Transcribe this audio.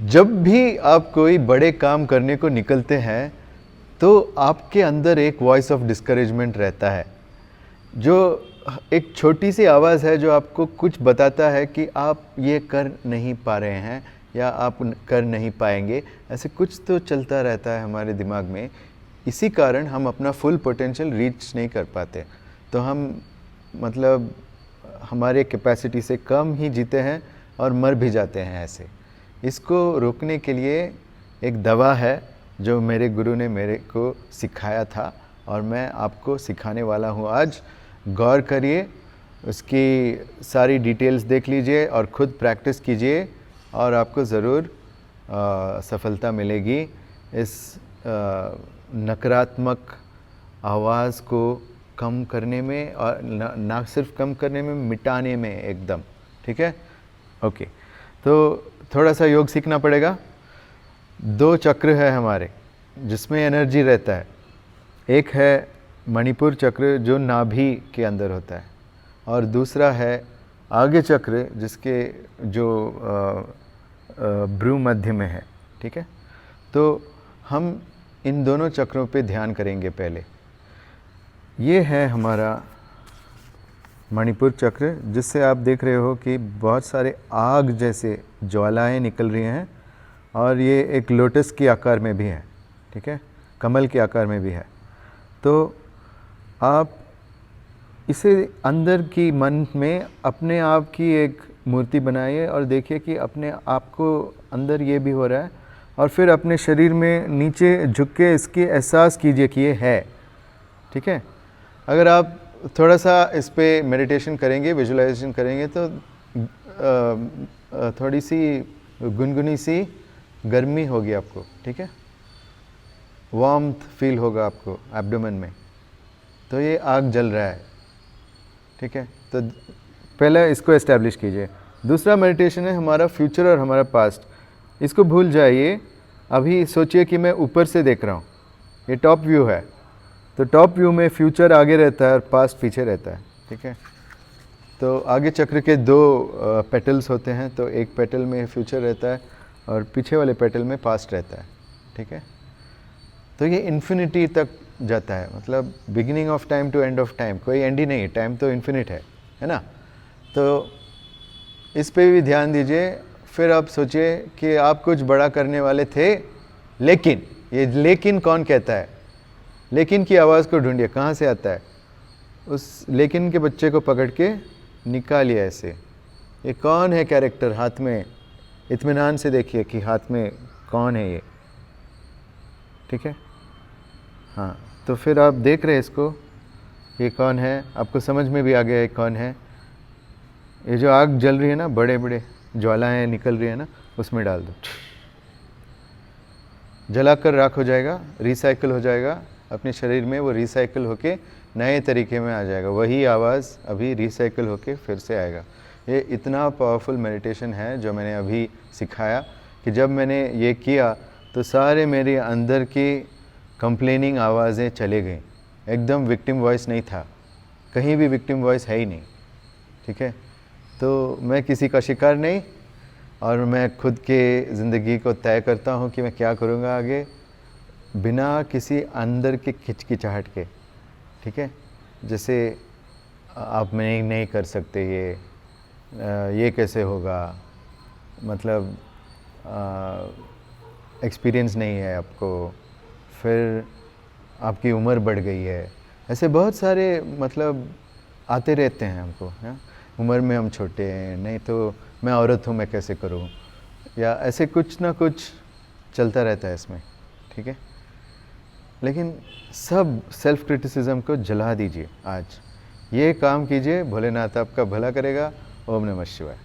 जब भी आप कोई बड़े काम करने को निकलते हैं तो आपके अंदर एक वॉइस ऑफ डिस्करेजमेंट रहता है, जो एक छोटी सी आवाज़ है जो आपको कुछ बताता है कि आप ये कर नहीं पा रहे हैं या आप कर नहीं पाएंगे। ऐसे कुछ तो चलता रहता है हमारे दिमाग में। इसी कारण हम अपना फुल पोटेंशियल रीच नहीं कर पाते। तो हम मतलब हमारे कैपेसिटी से कम ही जीते हैं और मर भी जाते हैं ऐसे। इसको रोकने के लिए एक दवा है जो मेरे गुरु ने मेरे को सिखाया था और मैं आपको सिखाने वाला हूँ आज। गौर करिए, उसकी सारी डिटेल्स देख लीजिए और ख़ुद प्रैक्टिस कीजिए और आपको ज़रूर सफलता मिलेगी। इस नकारात्मक आवाज़ को कम करने में और ना सिर्फ कम करने में, मिटाने में एकदम। ठीक है, ओके। तो थोड़ा सा योग सीखना पड़ेगा। 2 चक्र है हमारे जिसमें एनर्जी रहता है। एक है मणिपुर चक्र जो नाभि के अंदर होता है और दूसरा है आगे चक्र जिसके जो भ्रू मध्य में है। ठीक है, तो हम इन दोनों चक्रों पे ध्यान करेंगे। पहले ये है हमारा मणिपुर चक्र, जिससे आप देख रहे हो कि बहुत सारे आग जैसे ज्वालाएं निकल रही हैं और ये एक लोटस के आकार में भी है। ठीक है, कमल के आकार में भी है। तो आप इसे अंदर की मन में अपने आप की एक मूर्ति बनाइए और देखिए कि अपने आप को अंदर ये भी हो रहा है और फिर अपने शरीर में नीचे झुक के इसकी एहसास कीजिए कि ये है। ठीक है, अगर आप थोड़ा सा इस पे मेडिटेशन करेंगे, विजुअलाइजेशन करेंगे तो थोड़ी सी गुनगुनी सी गर्मी होगी आपको। ठीक है, वार्मथ फील होगा आपको एब्डोमेन में। तो ये आग जल रहा है। ठीक है, तो पहले इसको एस्टैब्लिश कीजिए। दूसरा मेडिटेशन है हमारा फ्यूचर और हमारा पास्ट। इसको भूल जाइए। अभी सोचिए कि मैं ऊपर से देख रहा हूँ, ये टॉप व्यू है। तो टॉप व्यू में फ्यूचर आगे रहता है और पास्ट पीछे रहता है। ठीक है, तो आगे चक्र के 2 पेटल्स होते हैं, तो एक पेटल में फ्यूचर रहता है और पीछे वाले पेटल में पास्ट रहता है। ठीक है, तो ये इन्फिनिटी तक जाता है, मतलब beginning of time to end of time. कोई एंड ही नहीं है, टाइम तो इन्फिनिट है ना। तो इस पे भी ध्यान दीजिए। फिर आप सोचिए कि आप कुछ बड़ा करने वाले थे, लेकिन ये लेकिन कौन कहता है? लेकिन की आवाज़ को ढूंढिए, कहाँ से आता है? उस लेकिन के बच्चे को पकड़ के निकालिए ऐसे। ये कौन है कैरेक्टर हाथ में? इत्मीनान से देखिए कि हाथ में कौन है ये। ठीक है, हाँ। तो फिर आप देख रहे हैं इसको, ये कौन है? आपको समझ में भी आ गया है कौन है। ये जो आग जल रही है ना, बड़े बड़े ज्वालाएं निकल रही है ना, उसमें डाल दो। जलाकर राख हो जाएगा, रिसाइकिल हो जाएगा अपने शरीर में। वो रिसाइकिल होके नए तरीके में आ जाएगा। वही आवाज़ अभी रिसाइकिल होके फिर से आएगा। ये इतना पावरफुल मेडिटेशन है जो मैंने अभी सिखाया कि जब मैंने ये किया तो सारे मेरे अंदर की कंप्लेनिंग आवाज़ें चले गई। एकदम विक्टिम वॉइस नहीं था, कहीं भी विक्टिम वॉइस है ही नहीं। ठीक है, तो मैं किसी का शिकार नहीं और मैं खुद के ज़िंदगी को तय करता हूँ कि मैं क्या करूँगा आगे, बिना किसी अंदर के खिचकिचाहट के। ठीक है, जैसे आप नहीं कर सकते, ये कैसे होगा, मतलब एक्सपीरियंस नहीं है आपको, फिर आपकी उम्र बढ़ गई है। ऐसे बहुत सारे मतलब आते रहते हैं हमको, है? उम्र में हम छोटे हैं, नहीं तो मैं औरत हूँ, मैं कैसे करूँ, या ऐसे कुछ ना कुछ चलता रहता है इसमें। ठीक है, लेकिन सब सेल्फ क्रिटिसिज्म को जला दीजिए। आज ये काम कीजिए, भोलेनाथ आपका भला करेगा। ओम नमः शिवाय।